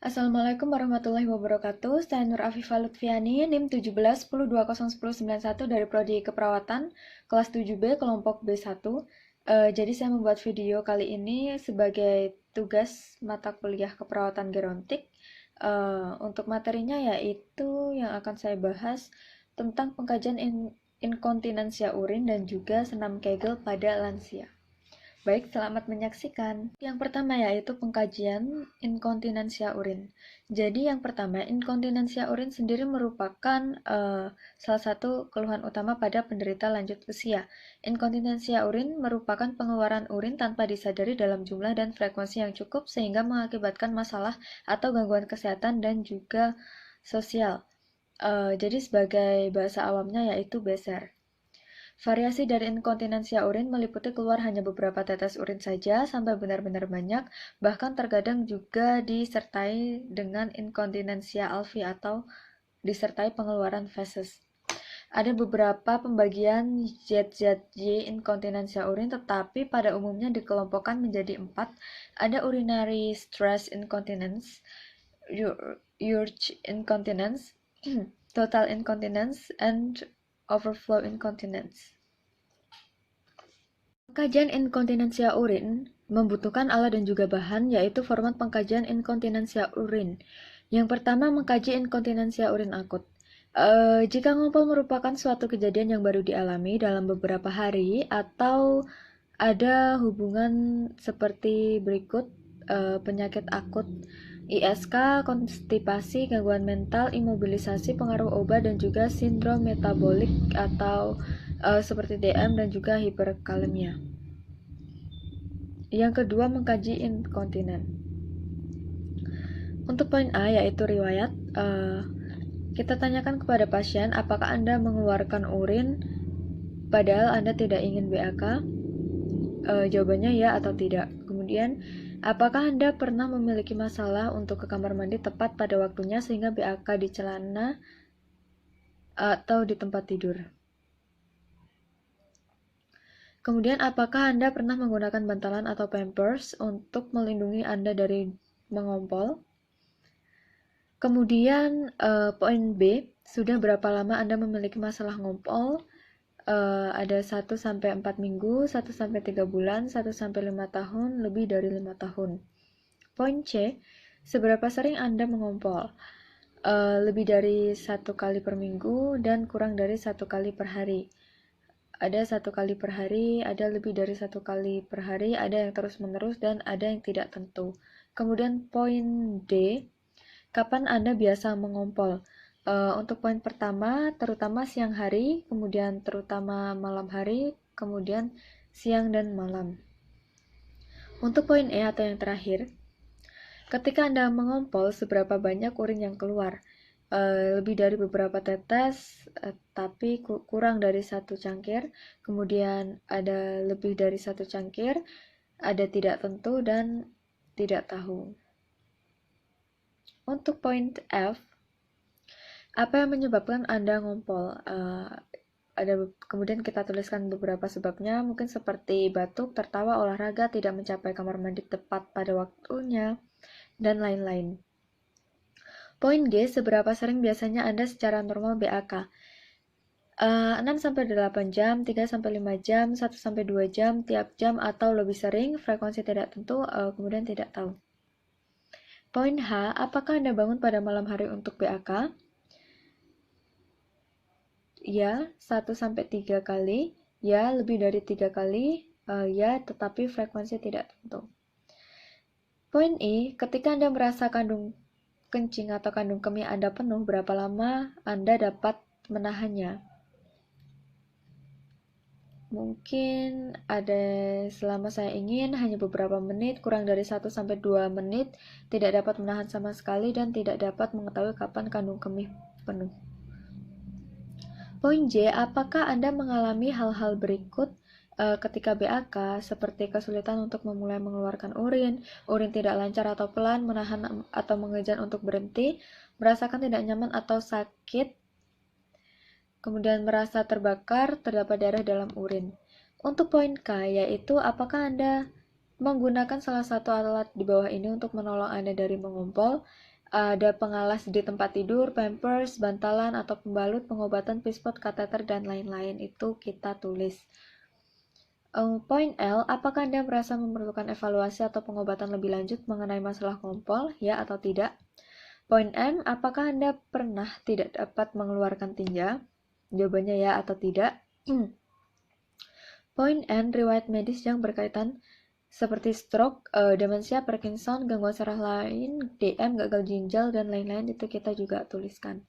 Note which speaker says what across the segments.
Speaker 1: Assalamualaikum warahmatullahi wabarakatuh. Saya Nur Afifah Lutfiani, NIM 1710201091 dari Prodi Keperawatan, kelas 7B, kelompok B1. Jadi saya membuat video kali ini sebagai tugas mata kuliah keperawatan gerontik. Untuk materinya yaitu yang akan saya bahas tentang pengkajian inkontinensia urin dan juga senam Kegel pada lansia. Baik, selamat menyaksikan. Yang pertama yaitu pengkajian inkontinensia urin. Jadi yang pertama, inkontinensia urin sendiri merupakan salah satu keluhan utama pada penderita lanjut usia. Inkontinensia urin merupakan pengeluaran urin tanpa disadari dalam jumlah dan frekuensi yang cukup sehingga mengakibatkan masalah atau gangguan kesehatan dan juga sosial. Jadi sebagai bahasa awamnya yaitu beser. Variasi dari inkontinensia urin meliputi keluar hanya beberapa tetes urin saja sampai benar-benar banyak, bahkan terkadang juga disertai dengan inkontinensia alfi atau disertai pengeluaran feses. Ada beberapa pembagian ZZY inkontinensia urin, tetapi pada umumnya dikelompokkan menjadi 4. Ada urinary stress incontinence, urge incontinence, total incontinence, and overflow incontinence. Pengkajian inkontinensia urin membutuhkan alat dan juga bahan, yaitu format pengkajian inkontinensia urin. Yang pertama, mengkaji inkontinensia urin akut. Jika ngompol merupakan suatu kejadian yang baru dialami dalam beberapa hari atau ada hubungan seperti berikut, penyakit akut, ISK, konstipasi, gangguan mental, imobilisasi, pengaruh obat, dan juga sindrom metabolik atau seperti DM dan juga hiperkalemia. Yang kedua, mengkaji inkontinen. Untuk poin A yaitu riwayat, kita tanyakan kepada pasien apakah Anda mengeluarkan urin padahal Anda tidak ingin BAK. Jawabannya ya atau tidak. Kemudian, apakah Anda pernah memiliki masalah untuk ke kamar mandi tepat pada waktunya sehingga BAK di celana atau di tempat tidur? Kemudian, apakah Anda pernah menggunakan bantalan atau pampers untuk melindungi Anda dari mengompol? Kemudian, poin B, sudah berapa lama Anda memiliki masalah ngompol? Ada 1-4 minggu, 1-3 bulan, 1-5 tahun, lebih dari 5 tahun. Poin C, seberapa sering Anda mengompol? Lebih dari 1 kali per minggu dan kurang dari 1 kali per hari. Ada 1 kali per hari, ada lebih dari 1 kali per hari, ada yang terus-menerus, dan ada yang tidak tentu. Kemudian poin D, kapan Anda biasa mengompol? Untuk poin pertama, terutama siang hari, kemudian terutama malam hari, kemudian siang dan malam. Untuk poin E atau yang terakhir, ketika Anda mengompol, seberapa banyak urin yang keluar? Lebih dari beberapa tetes, tapi kurang dari 1 cangkir, kemudian ada lebih dari 1 cangkir, ada tidak tentu, dan tidak tahu. Untuk poin F, apa yang menyebabkan Anda ngompol? Kemudian kita tuliskan beberapa sebabnya, mungkin seperti batuk, tertawa, olahraga, tidak mencapai kamar mandi tepat pada waktunya, dan lain-lain. Poin G, seberapa sering biasanya Anda secara normal BAK? 6-8 jam, 3-5 jam, 1-2 jam, tiap jam atau lebih sering, frekuensi tidak tentu, kemudian tidak tahu. Poin H, apakah Anda bangun pada malam hari untuk BAK? Ya, 1-3 kali, ya lebih dari 3 kali, ya tetapi frekuensi tidak tentu. Poin I, ketika Anda merasa kandung kencing atau kandung kemih Anda penuh, berapa lama Anda dapat menahannya? Mungkin ada selama saya ingin, hanya beberapa menit, kurang dari 1-2 menit, tidak dapat menahan sama sekali, dan tidak dapat mengetahui kapan kandung kemih penuh. Poin J, apakah Anda mengalami hal-hal berikut ketika BAK, seperti kesulitan untuk memulai mengeluarkan urin, urin tidak lancar atau pelan, menahan atau mengejar untuk berhenti, merasakan tidak nyaman atau sakit, kemudian merasa terbakar, terdapat darah dalam urin. Untuk poin K, yaitu apakah Anda menggunakan salah satu alat di bawah ini untuk menolong Anda dari mengompol? ada pengalas di tempat tidur, pampers, bantalan atau pembalut, pengobatan, pispot, kateter, dan lain-lain. Itu kita tulis. Poin L, apakah Anda merasa memerlukan evaluasi atau pengobatan lebih lanjut mengenai masalah kompol, ya atau tidak? Poin M, apakah Anda pernah tidak dapat mengeluarkan tinja? Jawabannya ya atau tidak. Poin N, riwayat medis yang berkaitan seperti stroke, demensia, Parkinson, gangguan saraf lain, DM, gagal ginjal, dan lain-lain, itu kita juga tuliskan.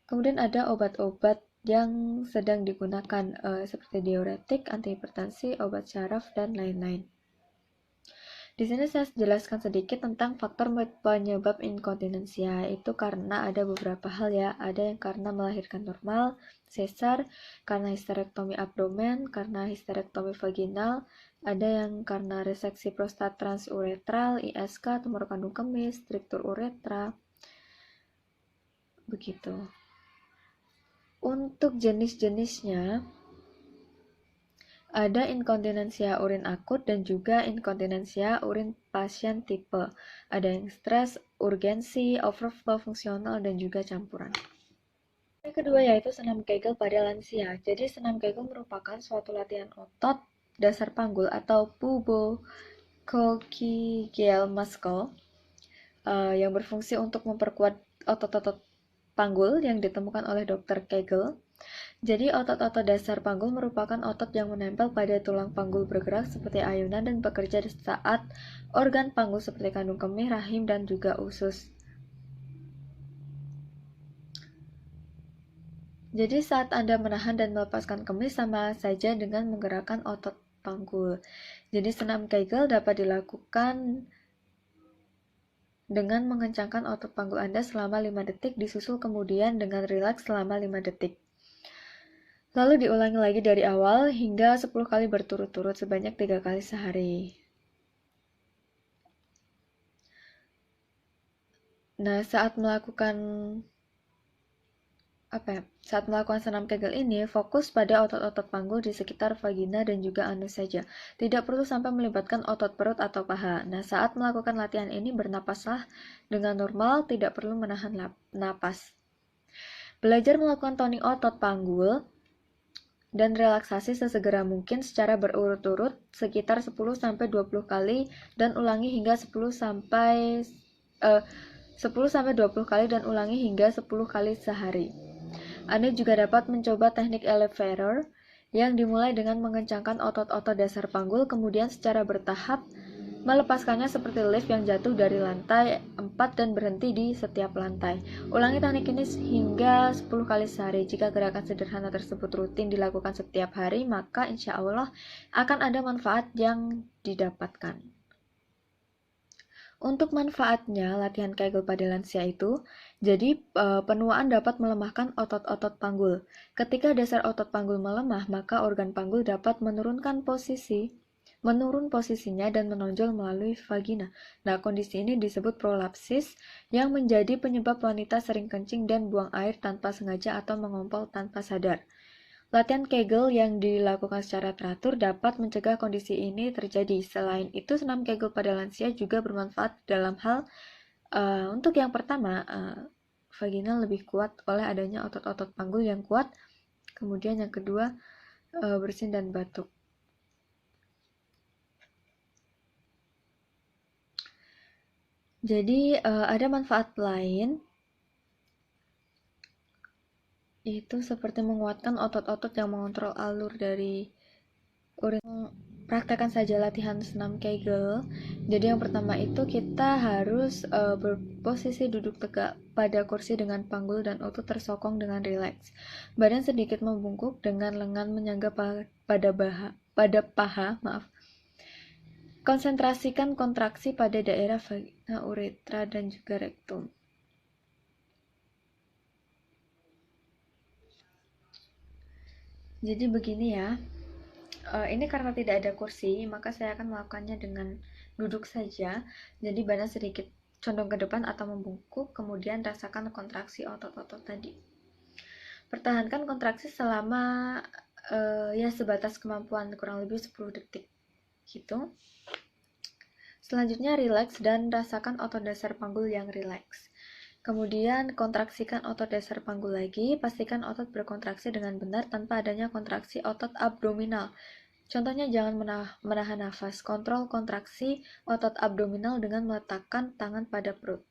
Speaker 1: Kemudian ada obat-obat yang sedang digunakan seperti diuretik, antihipertensi, obat syaraf, dan lain-lain. Di sini saya jelaskan sedikit tentang faktor penyebab inkontinensia. Itu karena ada beberapa hal ya. Ada yang karena melahirkan normal, sesar, karena histerektomi abdomen, karena histerektomi vaginal, ada yang karena reseksi prostat transuretral, ISK, tumor kandung kemih, struktur uretra. Begitu. Untuk jenis-jenisnya, ada inkontinensia urin akut dan juga inkontinensia urin pasien tipe. Ada yang stres, urgensi, overflow fungsional, dan juga campuran. Yang kedua yaitu senam Kegel pada lansia. Jadi senam Kegel merupakan suatu latihan otot dasar panggul atau pubocochlear muscle yang berfungsi untuk memperkuat otot-otot panggul yang ditemukan oleh Dr. Kegel. Jadi otot-otot dasar panggul merupakan otot yang menempel pada tulang panggul bergerak seperti ayunan dan bekerja saat organ panggul seperti kandung kemih, rahim, dan juga usus. Jadi saat Anda menahan dan melepaskan kemih sama saja dengan menggerakkan otot panggul. Jadi senam Kegel dapat dilakukan dengan mengencangkan otot panggul Anda selama 5 detik, disusul kemudian dengan rileks selama 5 detik. Lalu diulangi lagi dari awal hingga 10 kali berturut-turut sebanyak 3 kali sehari. Nah, saat melakukan senam Kegel ini, fokus pada otot-otot panggul di sekitar vagina dan juga anus saja. Tidak perlu sampai melibatkan otot perut atau paha. Nah, saat melakukan latihan ini, bernapaslah dengan normal, tidak perlu menahan napas. Belajar melakukan toning otot panggul dan relaksasi sesegera mungkin secara berurut-urut sekitar 10-20 kali dan ulangi hingga 10-20 kali dan ulangi hingga 10 kali sehari. Anda juga dapat mencoba teknik elevator yang dimulai dengan mengencangkan otot-otot dasar panggul, kemudian secara bertahap melepaskannya seperti lift yang jatuh dari lantai 4 dan berhenti di setiap lantai. Ulangi teknik ini hingga 10 kali sehari. Jika gerakan sederhana tersebut rutin dilakukan setiap hari, maka insya Allah akan ada manfaat yang didapatkan. Untuk manfaatnya, latihan Kegel pada lansia itu, jadi penuaan dapat melemahkan otot-otot panggul. Ketika dasar otot panggul melemah, maka organ panggul dapat menurun posisinya dan menonjol melalui vagina. Nah, kondisi ini disebut prolapsis yang menjadi penyebab wanita sering kencing dan buang air tanpa sengaja atau mengompol tanpa sadar. Latihan Kegel yang dilakukan secara teratur dapat mencegah kondisi ini terjadi. Selain itu, senam Kegel pada lansia juga bermanfaat dalam hal untuk yang pertama, vagina lebih kuat oleh adanya otot-otot panggul yang kuat. Kemudian yang kedua, bersin dan batuk. Jadi ada manfaat lain, yaitu seperti menguatkan otot-otot yang mengontrol alur dari urin. Praktekkan saja latihan senam Kegel. Jadi yang pertama itu kita harus berposisi duduk tegak pada kursi dengan panggul dan otot tersokong dengan rileks. Badan sedikit membungkuk dengan lengan menyangga pada paha. Konsentrasikan kontraksi pada daerah vagina, uretra, dan juga rektum. Jadi begini ya. Ini karena tidak ada kursi, maka saya akan melakukannya dengan duduk saja. Jadi badan sedikit condong ke depan atau membungkuk, kemudian rasakan kontraksi otot-otot tadi. Pertahankan kontraksi selama ya sebatas kemampuan, kurang lebih 10 detik gitu. Selanjutnya rileks dan rasakan otot dasar panggul yang rileks. Kemudian kontraksikan otot dasar panggul lagi, pastikan otot berkontraksi dengan benar tanpa adanya kontraksi otot abdominal. Contohnya jangan menahan nafas, kontrol kontraksi otot abdominal dengan meletakkan tangan pada perut.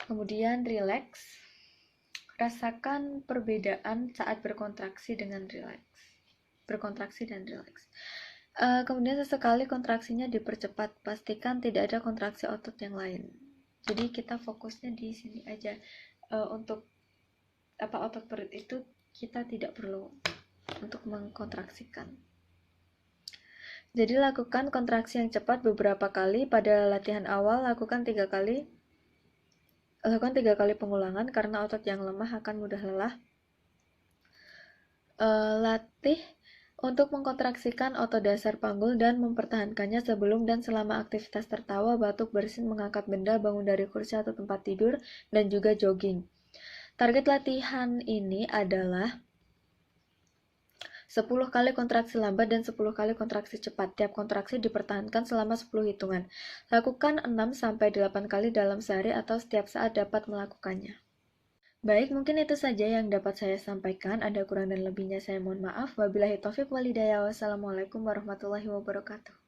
Speaker 1: Kemudian rileks, rasakan perbedaan saat berkontraksi dan rileks. Kemudian sesekali kontraksinya dipercepat, pastikan tidak ada kontraksi otot yang lain. Jadi kita fokusnya di sini aja. Untuk otot perut itu kita tidak perlu untuk mengkontraksikan. Jadi lakukan kontraksi yang cepat beberapa kali. Pada latihan awal lakukan 3 kali pengulangan karena otot yang lemah akan mudah lelah. Latih untuk mengkontraksikan otot dasar panggul dan mempertahankannya sebelum dan selama aktivitas tertawa, batuk, bersin, mengangkat benda, bangun dari kursi atau tempat tidur, dan juga jogging. Target latihan ini adalah 10 kali kontraksi lambat dan 10 kali kontraksi cepat. Tiap kontraksi dipertahankan selama 10 hitungan. Lakukan 6-8 kali dalam sehari atau setiap saat dapat melakukannya. Baik, mungkin itu saja yang dapat saya sampaikan. Ada kurang dan lebihnya saya mohon maaf. Wabillahi taufiq walhidayah. Wassalamualaikum warahmatullahi wabarakatuh.